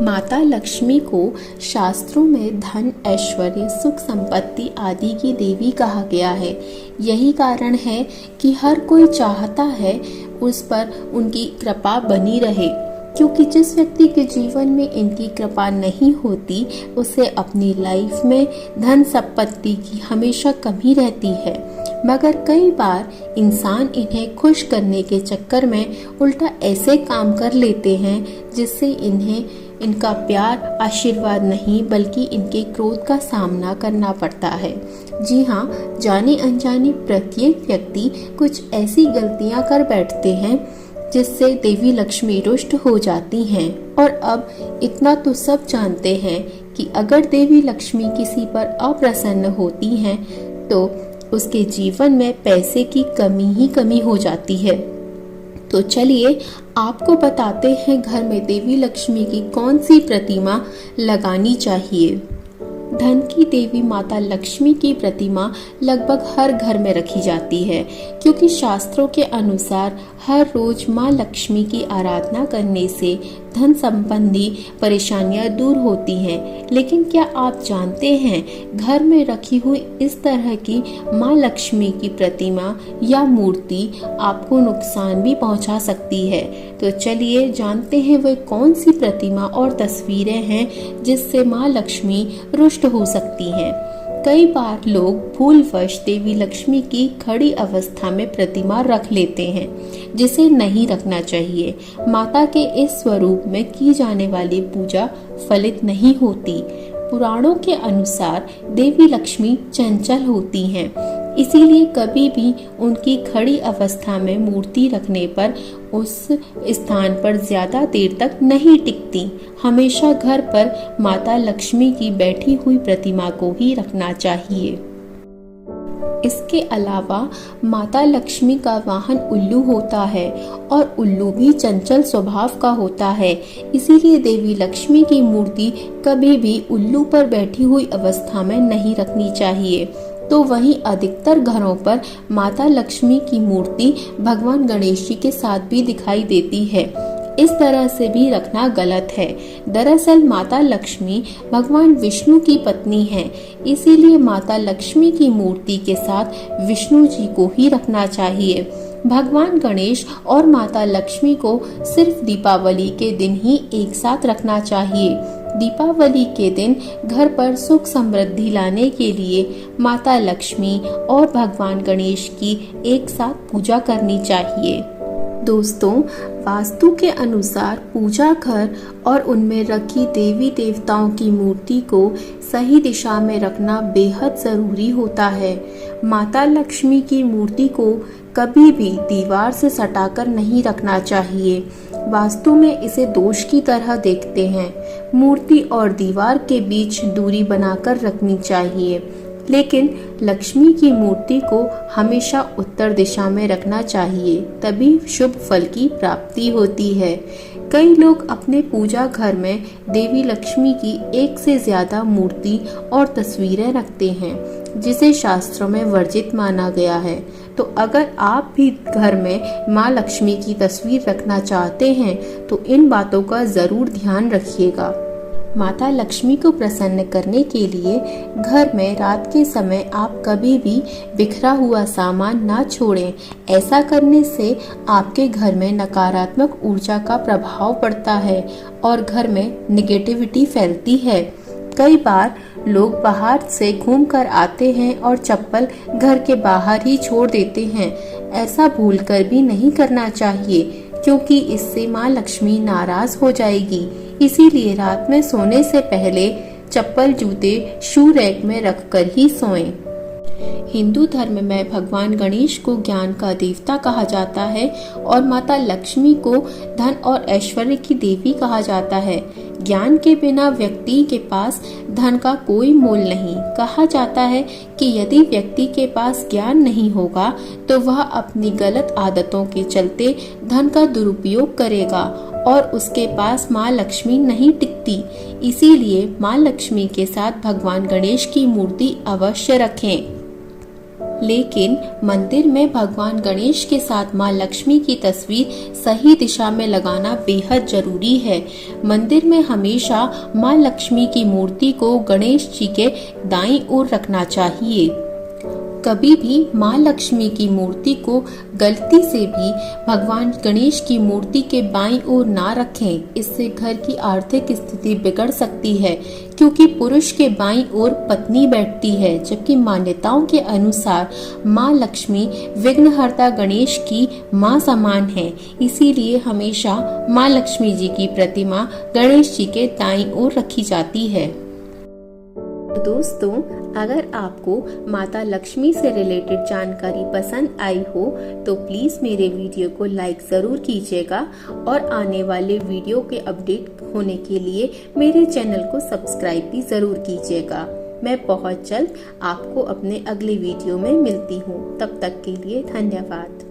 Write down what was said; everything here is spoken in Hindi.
माता लक्ष्मी को शास्त्रों में धन, ऐश्वर्य, सुख, संपत्ति आदि की देवी कहा गया है। यही कारण है कि हर कोई चाहता है उस पर उनकी कृपा बनी रहे, क्योंकि जिस व्यक्ति के जीवन में इनकी कृपा नहीं होती उसे अपनी लाइफ में धन संपत्ति की हमेशा कमी रहती है। मगर कई बार इंसान इन्हें खुश करने के चक्कर में उल्टा ऐसे काम कर लेते हैं जिससे इन्हें इनका प्यार, आशीर्वाद नहीं बल्कि इनके क्रोध का सामना करना पड़ता है। जी हाँ, जाने अनजाने प्रत्येक व्यक्ति कुछ ऐसी गलतियां कर बैठते हैं जिससे देवी लक्ष्मी रुष्ट हो जाती हैं। और अब इतना तो सब जानते हैं कि अगर देवी लक्ष्मी किसी पर अप्रसन्न होती हैं तो उसके जीवन में पैसे की कमी ही कमी हो जाती है। तो चलिए आपको बताते हैं घर में देवी लक्ष्मी की कौन सी प्रतिमा लगानी चाहिए। धन की देवी माता लक्ष्मी की प्रतिमा लगभग हर घर में रखी जाती है, क्योंकि शास्त्रों के अनुसार हर रोज माँ लक्ष्मी की आराधना करने से धन संबंधी परेशानियां दूर होती हैं। लेकिन क्या आप जानते हैं घर में रखी हुई इस तरह की माँ लक्ष्मी की प्रतिमा या मूर्ति आपको नुकसान भी पहुंचा सकती है। तो चलिए जानते हैं वह कौन सी प्रतिमा और तस्वीरें हैं जिससे माँ लक्ष्मी रुष्ट हो सकती हैं। कई बार लोग भूलवश देवी लक्ष्मी की खड़ी अवस्था में प्रतिमा रख लेते हैं, जिसे नहीं रखना चाहिए। माता के इस स्वरूप में की जाने वाली पूजा फलित नहीं होती। पुराणों के अनुसार देवी लक्ष्मी चंचल होती हैं, इसीलिए कभी भी उनकी खड़ी अवस्था में मूर्ति रखने पर उस स्थान पर ज्यादा देर तक नहीं टिकती। हमेशा घर पर माता लक्ष्मी की बैठी हुई प्रतिमा को ही रखना चाहिए। इसके अलावा माता लक्ष्मी का वाहन उल्लू होता है और उल्लू भी चंचल स्वभाव का होता है, इसीलिए देवी लक्ष्मी की मूर्ति कभी भी उल्लू पर बैठी हुई अवस्था में नहीं रखनी चाहिए। तो वहीं अधिकतर घरों पर माता लक्ष्मी की मूर्ति भगवान गणेश जी के साथ भी दिखाई देती है। इस तरह से भी रखना गलत है। दरअसल माता लक्ष्मी भगवान विष्णु की पत्नी है, इसीलिए माता लक्ष्मी की मूर्ति के साथ विष्णु जी को ही रखना चाहिए। भगवान गणेश और माता लक्ष्मी को सिर्फ दीपावली के दिन ही एक साथ रखना चाहिए। दीपावली के दिन घर पर सुख समृद्धि लाने के लिए माता लक्ष्मी और भगवान गणेश की एक साथ पूजा करनी चाहिए। दोस्तों, वास्तु के अनुसार पूजा घर और उनमें रखी देवी देवताओं की मूर्ति को सही दिशा में रखना बेहद जरूरी होता है। माता लक्ष्मी की मूर्ति को कभी भी दीवार से सटाकर नहीं रखना चाहिए। वास्तु में इसे दोष की तरह देखते हैं। मूर्ति और दीवार के बीच दूरी बनाकर रखनी चाहिए, लेकिन लक्ष्मी की मूर्ति को हमेशा उत्तर दिशा में रखना चाहिए, तभी शुभ फल की प्राप्ति होती है। कई लोग अपने पूजा घर में देवी लक्ष्मी की एक से ज्यादा मूर्ति और तस्वीरें रखते हैं, जिसे शास्त्रों में वर्जित माना गया है। तो अगर आप भी घर में माँ लक्ष्मी की तस्वीर रखना चाहते हैं तो इन बातों का जरूर ध्यान रखिएगा। माता लक्ष्मी को प्रसन्न करने के लिए घर में रात के समय आप कभी भी बिखरा हुआ सामान ना छोड़ें। ऐसा करने से आपके घर में नकारात्मक ऊर्जा का प्रभाव पड़ता है और घर में नेगेटिविटी फैलती है। कई बार लोग बाहर से घूम कर आते हैं और चप्पल घर के बाहर ही छोड़ देते हैं। ऐसा भूलकर भी नहीं करना चाहिए, क्योंकि इससे माँ लक्ष्मी नाराज हो जाएगी। इसीलिए रात में सोने से पहले चप्पल, जूते शू रैक में रखकर ही सोएं। हिंदू धर्म में भगवान गणेश को ज्ञान का देवता कहा जाता है और माता लक्ष्मी को धन और ऐश्वर्य की देवी कहा जाता है। ज्ञान के बिना व्यक्ति के पास धन का कोई मोल नहीं। कहा जाता है कि यदि व्यक्ति के पास ज्ञान नहीं होगा तो वह अपनी गलत आदतों के चलते धन का दुरुपयोग करेगा और उसके पास माँ लक्ष्मी नहीं टिकती। इसीलिए माँ लक्ष्मी के साथ भगवान गणेश की मूर्ति अवश्य रखें। लेकिन मंदिर में भगवान गणेश के साथ माँ लक्ष्मी की तस्वीर सही दिशा में लगाना बेहद जरूरी है। मंदिर में हमेशा माँ लक्ष्मी की मूर्ति को गणेश जी के दाईं ओर रखना चाहिए। कभी भी माँ लक्ष्मी की मूर्ति को गलती से भी भगवान गणेश की मूर्ति के बाईं ओर ना रखें। इससे घर की आर्थिक स्थिति बिगड़ सकती है, क्योंकि पुरुष के बाईं ओर पत्नी बैठती है, जबकि मान्यताओं के अनुसार माँ लक्ष्मी विघ्नहर्ता गणेश की माँ समान है। इसीलिए हमेशा माँ लक्ष्मी जी की प्रतिमा गणेश जी के दाईं ओर रखी जाती है। दोस्तों, अगर आपको माता लक्ष्मी से रिलेटेड जानकारी पसंद आई हो तो प्लीज़ मेरे वीडियो को लाइक ज़रूर कीजिएगा और आने वाले वीडियो के अपडेट होने के लिए मेरे चैनल को सब्सक्राइब भी ज़रूर कीजिएगा। मैं बहुत जल्द आपको अपने अगले वीडियो में मिलती हूँ। तब तक के लिए धन्यवाद।